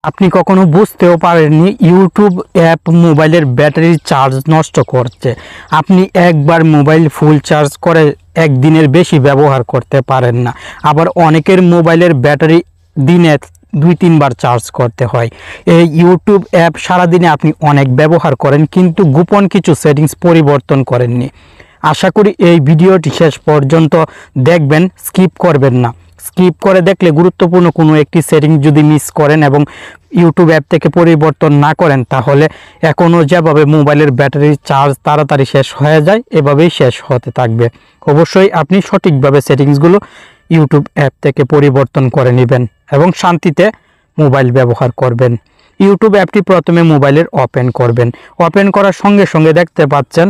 আপনি কখনো বুঝতেও পারেননি ইউটিউব অ্যাপ মোবাইলের ব্যাটারির চার্জ নষ্ট করছে। আপনি একবার মোবাইল ফুল চার্জ করে একদিনের বেশি ব্যবহার করতে পারেন না। আবার অনেকের মোবাইলের ব্যাটারি দিনে 2-3 বার চার্জ করতে হয়। এই ইউটিউব অ্যাপ সারাদিনে আপনি অনেক ব্যবহার করেন, কিন্তু গোপন কিছু সেটিংস পরিবর্তন করেননি। আশা করি এই ভিডিওটি শেষ পর্যন্ত দেখবেন, স্কিপ করবেন না। স্কিপ করে দেখলে গুরুত্বপূর্ণ কোনো একটি সেটিং যদি মিস করেন এবং ইউটিউব অ্যাপ থেকে পরিবর্তন না করেন, তাহলে এখনও যেভাবে মোবাইলের ব্যাটারির চার্জ তাড়াতাড়ি শেষ হয়ে যায়, এভাবেই শেষ হতে থাকবে। অবশ্যই আপনি সঠিকভাবে সেটিংসগুলো ইউটিউব অ্যাপ থেকে পরিবর্তন করে নেবেন এবং শান্তিতে মোবাইল ব্যবহার করবেন। ইউটিউব অ্যাপটি প্রথমে মোবাইলের ওপেন করবেন। ওপেন করার সঙ্গে সঙ্গে দেখতে পাচ্ছেন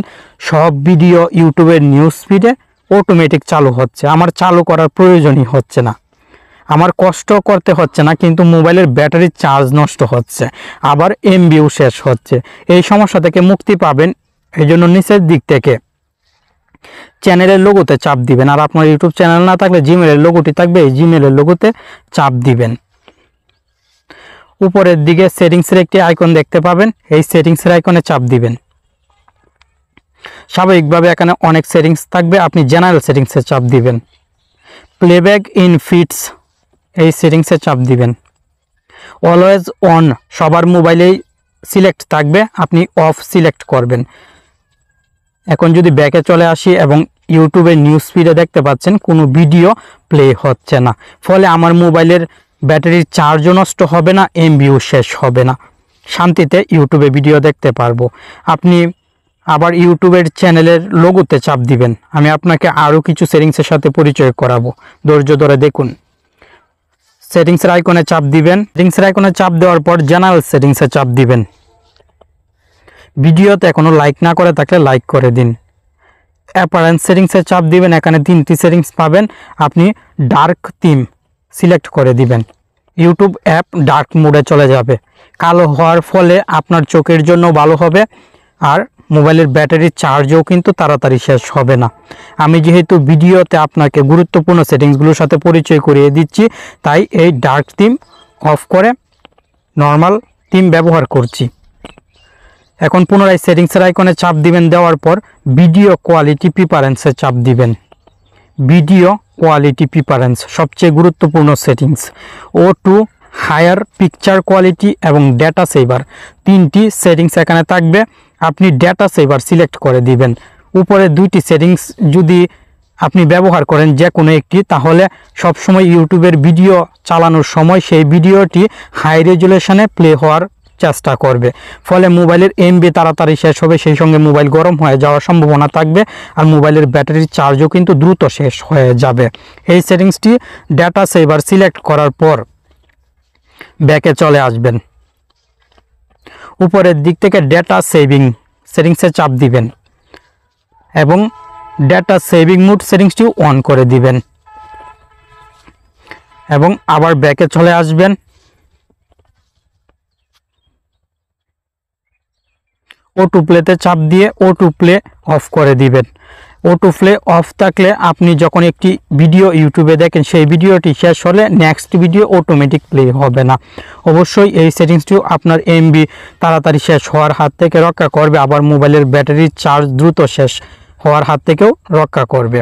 সব ভিডিও ইউটিউবের নিউজ ফিডে অটোমেটিক চালু হচ্ছে। আমার চালু করার প্রয়োজনই হচ্ছে না, আমার কষ্ট করতে হচ্ছে না, কিন্তু মোবাইলের ব্যাটারির চার্জ নষ্ট হচ্ছে, আবার এমবিও শেষ হচ্ছে। এই সমস্যা থেকে মুক্তি পাবেন এই জন্য নিচের দিক থেকে চ্যানেলের লোগোতে চাপ দিবেন। আর আপনার ইউটিউব চ্যানেল না থাকলে জিমেলের লোগোটি থাকবে, এই জিমেলের লোগোতে চাপ দিবেন। উপরের দিকে সেটিংসের একটি আইকন দেখতে পাবেন, এই সেটিংসের আইকনে চাপ দিবেন। স্বাভাবিকভাবে এখানে অনেক সেটিংস থাকবে, আপনি জেনারেল সেটিংসে চাপ দিবেন। প্লেব্যাক ইন ফিটস এই সেটিংসে চাপ দিবেন। অলওয়েজ অন সবার মোবাইলেই সিলেক্ট থাকবে, আপনি অফ সিলেক্ট করবেন। এখন যদি ব্যাকে চলে আসি এবং ইউটিউবের নিউজ ফিডে দেখতে পাচ্ছেন কোনো ভিডিও প্লে হচ্ছে না, ফলে আমার মোবাইলের ব্যাটারির চার্জও নষ্ট হবে না, এমবিও শেষ হবে না, শান্তিতে ইউটিউবে ভিডিও দেখতে পারবো। আপনি আবার ইউটিউবের চ্যানেলের লোগোতে চাপ দিবেন। আমি আপনাকে আরও কিছু সেটিংসের সাথে পরিচয় করাবো, ধৈর্য ধরে দেখুন। সেটিংসের আইকনে চাপ দিবেন। সেটিংসের আইকনে চাপ দেওয়ার পর জেনারেল সেটিংসে চাপ দিবেন। ভিডিওতে এখনও লাইক না করে থাকলে লাইক করে দিন। অ্যাপারেন্স সেটিংসে চাপ দিবেন। এখানে 3টি সেটিংস পাবেন, আপনি ডার্ক থিম সিলেক্ট করে দিবেন। ইউটিউব অ্যাপ ডার্ক মোডে চলে যাবে, কালো হওয়ার ফলে আপনার চোখের জন্য ভালো হবে, আর মোবাইলের ব্যাটারির চার্জও কিন্তু তাড়াতাড়ি শেষ হবে না। আমি যেহেতু ভিডিওতে আপনাকে গুরুত্বপূর্ণ সেটিংসগুলোর সাথে পরিচয় করিয়ে দিচ্ছি, তাই এই ডার্ক থিম অফ করে নর্মাল থিম ব্যবহার করছি। এখন পুনরায় সেটিংসের আইকনে চাপ দিবেন। দেওয়ার পর ভিডিও কোয়ালিটি প্রিফারেন্সে চাপ দিবেন। ভিডিও কোয়ালিটি প্রিফারেন্স সবচেয়ে গুরুত্বপূর্ণ settings. O2 higher picture quality এবং ডেটা সেভার 3টি সেটিংস এখানে থাকবে, আপনি ডেটা সেভার সিলেক্ট করে দিবেন। উপরে 2টি সেটিংস যদি আপনি ব্যবহার করেন যে কোনো একটি, তাহলে সবসময় ইউটিউবের ভিডিও চালানোর সময় সেই ভিডিওটি হাই রেজুলেশনে প্লে হওয়ার চেষ্টা করবে, ফলে মোবাইলের এমবি তাড়াতাড়ি শেষ হবে, সেই সঙ্গে মোবাইল গরম হয়ে যাওয়ার সম্ভাবনা থাকবে, আর মোবাইলের ব্যাটারির চার্জও কিন্তু দ্রুত শেষ হয়ে যাবে। এই সেটিংসটি ডেটা সেভার সিলেক্ট করার পর ব্যাকে চলে আসবেন। উপরের দিক থেকে ডেটা সেভিং সেটিংসে চাপ দিবেন এবং ডেটা সেভিং মোড সেটিংসটি অন করে দিবেন এবং আবার ব্যাকে চলে আসবেন। O2 প্লেতে চাপ দিয়ে O2 প্লে অফ করে দিবেন। O2 প্লে অফ থাকলে আপনি যখন একটি ভিডিও ইউটিউবে দেখেন, সেই ভিডিওটি শেষ হলে নেক্সট ভিডিও অটোমেটিক প্লে হবে না। অবশ্যই এই সেটিংসটিও আপনার এমবি তাড়াতাড়ি শেষ হওয়ার হাত থেকে রক্ষা করবে, আবার মোবাইলের ব্যাটারির চার্জ দ্রুত শেষ হওয়ার হাত থেকেও রক্ষা করবে।